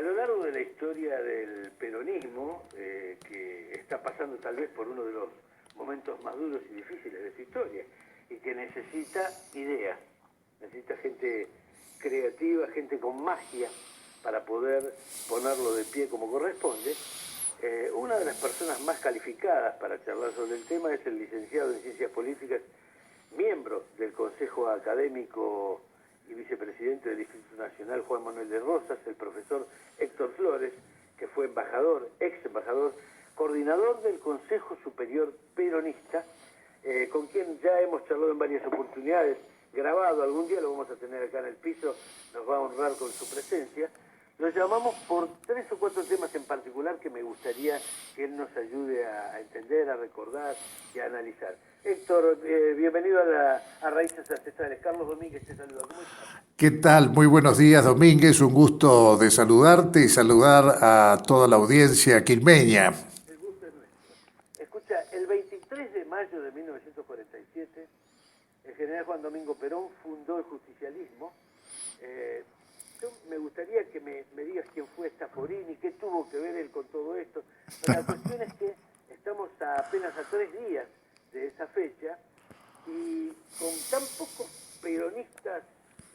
A lo largo de la historia del peronismo, que está pasando tal vez por uno de los momentos más duros y difíciles de su historia, y que necesita ideas, necesita gente creativa, gente con magia para poder ponerlo de pie como corresponde, una de las personas más calificadas para charlar sobre el tema es el licenciado en Ciencias Políticas, miembro del Consejo Académico y vicepresidente del Instituto Nacional Juan Manuel de Rosas, el profesor Héctor Flores, que fue embajador, ex embajador, coordinador del Consejo Superior Peronista, con quien ya hemos charlado en varias oportunidades, grabado, algún día lo vamos a tener acá en el piso, nos va a honrar con su presencia. Lo llamamos por 3 o 4 temas en particular que me gustaría que él nos ayude a entender, a recordar y a analizar. Héctor, bienvenido a Raíces Ancestrales. Carlos Domínguez te saluda. ¿Cómo estás? ¿Qué tal? Muy buenos días, Domínguez. Un gusto de saludarte y saludar a toda la audiencia quilmeña. El gusto es nuestro. Escucha, el 23 de mayo de 1947, el general Juan Domingo Perón fundó el justicialismo. Yo me gustaría que me digas quién fue Stafforini, qué tuvo que ver él con todo esto. Pero la cuestión es que estamos apenas a 3 días de esa fecha y con tan pocos peronistas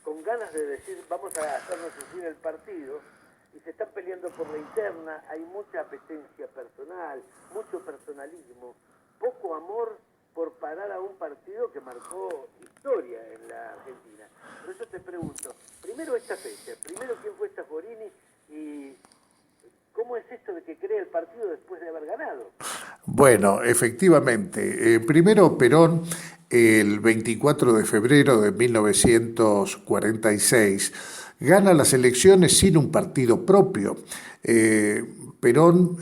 con ganas de decir vamos a hacernos decir el partido y se están peleando por la interna, hay mucha apetencia personal, mucho personalismo, poco amor por parar a un partido que marcó historia en la Argentina. Por eso te pregunto, primero esta fecha, primero quién fue Stafforini y cómo es esto de que crea el partido después de haber ganado. Bueno, efectivamente, primero Perón, el 24 de febrero de 1946, gana las elecciones sin un partido propio. Perón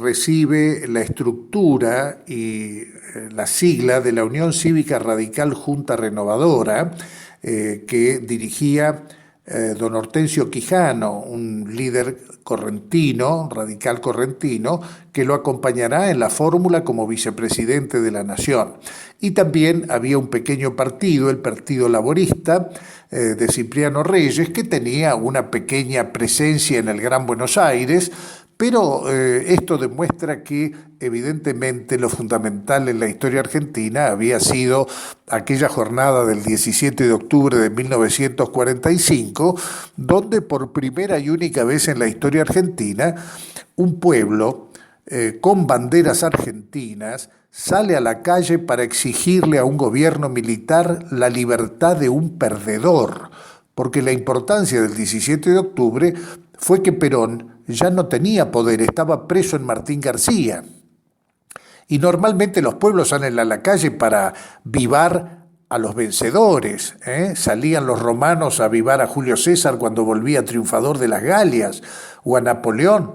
recibe la estructura y la sigla de la Unión Cívica Radical Junta Renovadora, que dirigía don Hortensio Quijano, un líder correntino, radical correntino, que lo acompañará en la fórmula como vicepresidente de la Nación. Y también había un pequeño partido, el Partido Laborista, de Cipriano Reyes, que tenía una pequeña presencia en el Gran Buenos Aires, pero esto demuestra que evidentemente lo fundamental en la historia argentina había sido aquella jornada del 17 de octubre de 1945, donde por primera y única vez en la historia argentina, un pueblo con banderas argentinas sale a la calle para exigirle a un gobierno militar la libertad de un perdedor, porque la importancia del 17 de octubre fue que Perón ya no tenía poder, estaba preso en Martín García. Y normalmente los pueblos salen a la calle para vivar a los vencedores. Salían los romanos a vivar a Julio César cuando volvía triunfador de las Galias, o a Napoleón.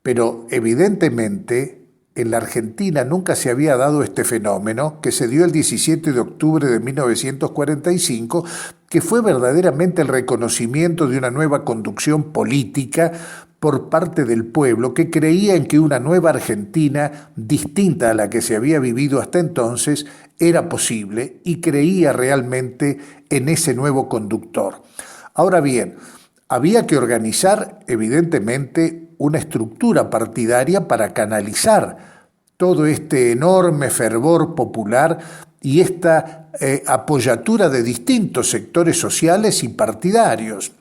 Pero evidentemente en la Argentina nunca se había dado este fenómeno que se dio el 17 de octubre de 1945, que fue verdaderamente el reconocimiento de una nueva conducción política por parte del pueblo que creía en que una nueva Argentina, distinta a la que se había vivido hasta entonces, era posible y creía realmente en ese nuevo conductor. Ahora bien, había que organizar evidentemente una estructura partidaria para canalizar todo este enorme fervor popular y esta apoyatura de distintos sectores sociales y partidarios.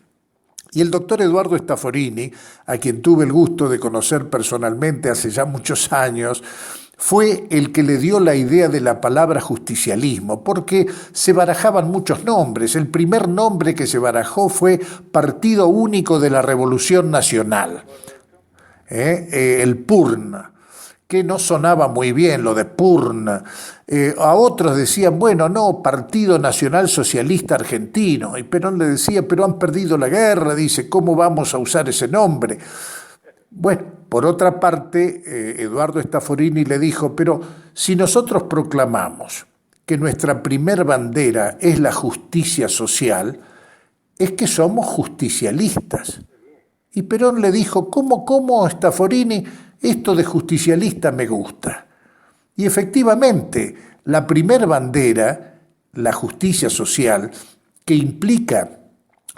Y el doctor Eduardo Stafforini, a quien tuve el gusto de conocer personalmente hace ya muchos años, fue el que le dio la idea de la palabra justicialismo, porque se barajaban muchos nombres. El primer nombre que se barajó fue Partido Único de la Revolución Nacional, el PURN, que no sonaba muy bien lo de PURN. A otros decían, bueno, no, Partido Nacional Socialista Argentino. Y Perón le decía, pero han perdido la guerra, dice, ¿cómo vamos a usar ese nombre? Bueno, por otra parte, Eduardo Stafforini le dijo, pero si nosotros proclamamos que nuestra primer bandera es la justicia social, es que somos justicialistas. Y Perón le dijo, ¿cómo, Stafforini? Esto de justicialista me gusta. Y efectivamente, la primer bandera, la justicia social, que implica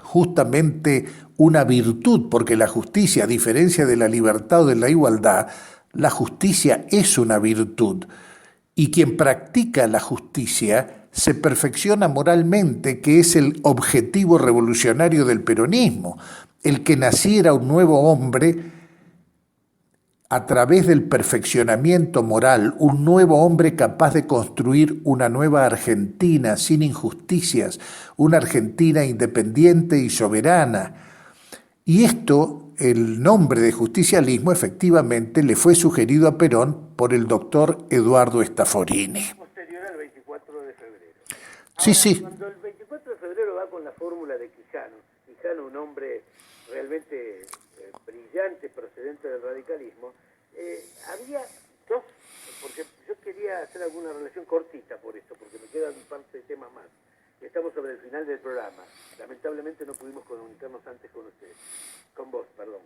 justamente una virtud, porque la justicia, a diferencia de la libertad o de la igualdad, la justicia es una virtud. Y quien practica la justicia se perfecciona moralmente, que es el objetivo revolucionario del peronismo, el que naciera un nuevo hombre a través del perfeccionamiento moral, un nuevo hombre capaz de construir una nueva Argentina sin injusticias, una Argentina independiente y soberana. Y esto, el nombre de justicialismo, efectivamente le fue sugerido a Perón por el doctor Eduardo Staforini. Posterior al 24 de febrero. Sí, Ahora, sí. cuando el 24 de febrero va con la fórmula de Quijano, un hombre realmente brillante, procedente del radicalismo, había dos, porque yo quería hacer alguna relación cortita por esto, porque me quedan un par de temas más. Estamos sobre el final del programa. Lamentablemente no pudimos comunicarnos antes con vos, perdón.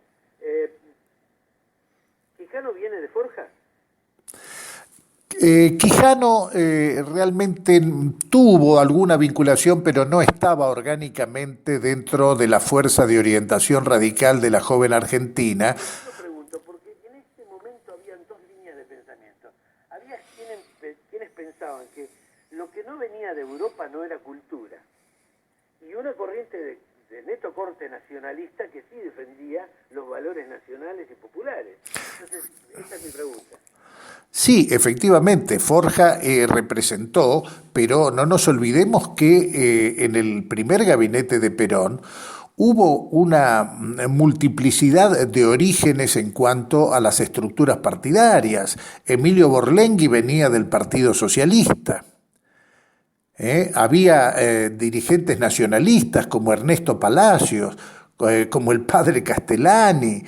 ¿Quijano viene de Forja? Quijano realmente tuvo alguna vinculación, pero no estaba orgánicamente dentro de la fuerza de orientación radical de la joven Argentina. Yo pregunto, porque en este momento habían dos líneas de pensamiento. Había quienes pensaban que lo que no venía de Europa no era cultura, y una corriente de neto corte nacionalista que sí defendía los valores nacionales y populares. Entonces, esa es mi pregunta. Sí, efectivamente, Forja representó, pero no nos olvidemos que en el primer gabinete de Perón hubo una multiplicidad de orígenes en cuanto a las estructuras partidarias. Emilio Borlenghi venía del Partido Socialista. Había dirigentes nacionalistas como Ernesto Palacios, como el padre Castellani.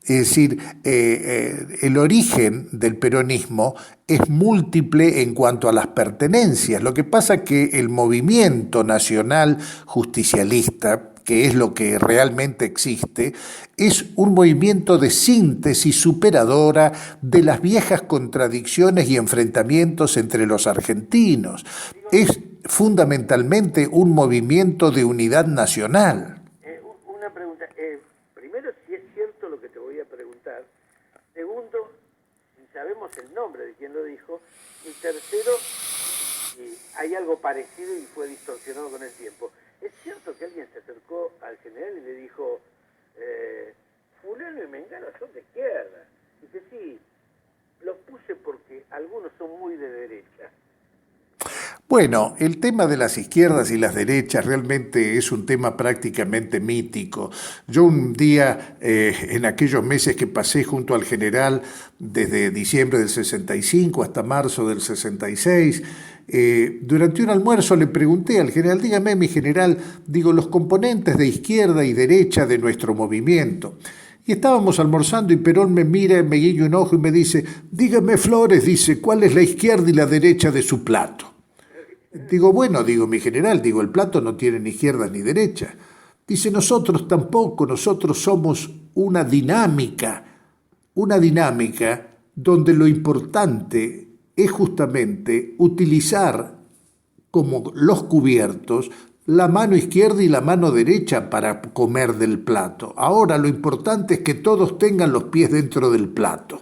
Es decir, el origen del peronismo es múltiple en cuanto a las pertenencias. Lo que pasa es que el movimiento nacional justicialista, que es lo que realmente existe, es un movimiento de síntesis superadora de las viejas contradicciones y enfrentamientos entre los argentinos. Es fundamentalmente un movimiento de unidad nacional. Una pregunta. Primero, si es cierto lo que te voy a preguntar. Segundo, si sabemos el nombre de quien lo dijo. Y tercero, si hay algo parecido y fue distorsionado con el tiempo. ¿Es cierto que alguien se acercó al general y le dijo, fulano y mengano son de izquierda? Dice, sí, los puse porque algunos son muy de derecha. Bueno, el tema de las izquierdas y las derechas realmente es un tema prácticamente mítico. Yo un día, en aquellos meses que pasé junto al general, desde diciembre del 65 hasta marzo del 66, durante un almuerzo le pregunté al general, dígame mi general, digo, los componentes de izquierda y derecha de nuestro movimiento. Y estábamos almorzando y Perón me mira, me guiña un ojo y me dice, dígame Flores, dice, ¿cuál es la izquierda y la derecha de su plato? Digo, bueno, digo, mi general, digo, el plato no tiene ni izquierda ni derecha. Dice, nosotros tampoco, nosotros somos una dinámica donde lo importante es justamente utilizar como los cubiertos la mano izquierda y la mano derecha para comer del plato. Ahora lo importante es que todos tengan los pies dentro del plato.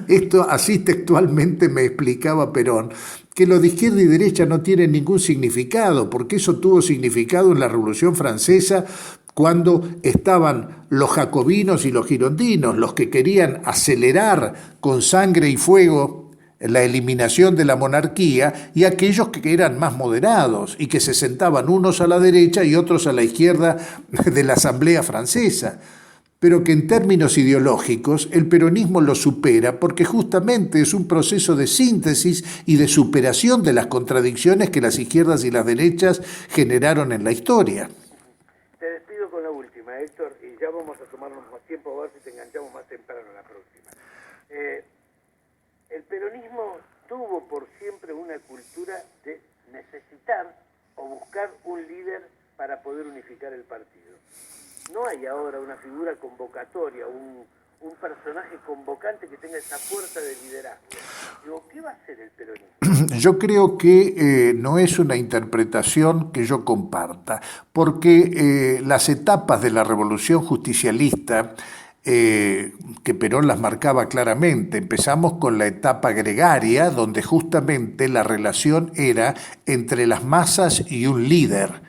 Esto así textualmente me explicaba Perón, que lo de izquierda y derecha no tiene ningún significado, porque eso tuvo significado en la Revolución Francesa cuando estaban los jacobinos y los girondinos, los que querían acelerar con sangre y fuego la eliminación de la monarquía, y aquellos que eran más moderados y que se sentaban unos a la derecha y otros a la izquierda de la Asamblea Francesa. Pero que en términos ideológicos el peronismo lo supera porque justamente es un proceso de síntesis y de superación de las contradicciones que las izquierdas y las derechas generaron en la historia. Te despido con la última, Héctor, y ya vamos a tomarnos más tiempo a ver si te enganchamos más temprano en la próxima. El peronismo tuvo por siempre una cultura de necesitar o buscar un líder para poder unificar el partido. No hay ahora una figura convocatoria, un personaje convocante que tenga esa fuerza de liderazgo. Digo, ¿qué va a hacer el peronismo? Yo creo que no es una interpretación que yo comparta, porque las etapas de la revolución justicialista, que Perón las marcaba claramente, empezamos con la etapa gregaria, donde justamente la relación era entre las masas y un líder,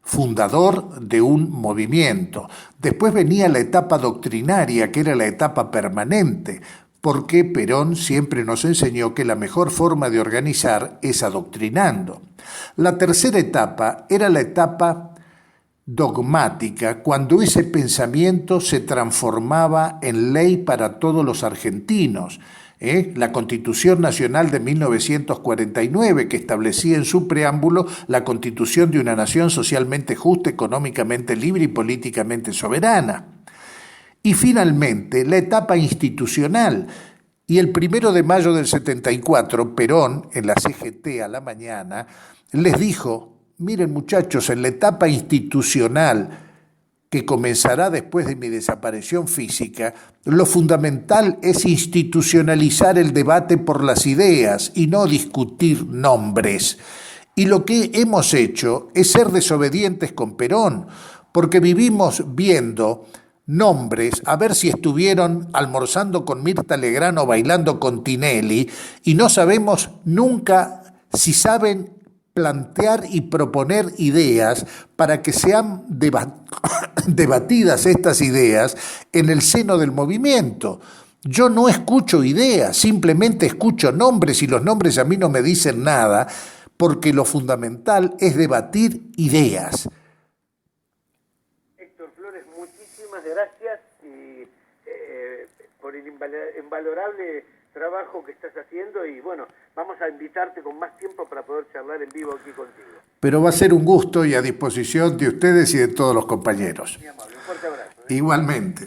fundador de un movimiento. Después venía la etapa doctrinaria, que era la etapa permanente, porque Perón siempre nos enseñó que la mejor forma de organizar es adoctrinando. La tercera etapa era la etapa dogmática, cuando ese pensamiento se transformaba en ley para todos los argentinos. La Constitución Nacional de 1949, que establecía en su preámbulo la constitución de una nación socialmente justa, económicamente libre y políticamente soberana. Y finalmente, la etapa institucional. Y el 1 de mayo del 74, Perón, en la CGT a la mañana, les dijo: miren muchachos, en la etapa institucional que comenzará después de mi desaparición física, lo fundamental es institucionalizar el debate por las ideas y no discutir nombres. Y lo que hemos hecho es ser desobedientes con Perón, porque vivimos viendo nombres, a ver si estuvieron almorzando con Mirta Legrand o bailando con Tinelli, y no sabemos nunca si saben plantear y proponer ideas para que sean debatidas estas ideas en el seno del movimiento. Yo no escucho ideas, simplemente escucho nombres, y los nombres a mí no me dicen nada, porque lo fundamental es debatir ideas. Héctor Flores, muchísimas gracias y, por el invalorable trabajo que estás haciendo, y bueno, vamos a invitarte con más tiempo para poder charlar en vivo aquí contigo. Pero va a ser un gusto y a disposición de ustedes y de todos los compañeros. Muy amable, un fuerte abrazo. Igualmente.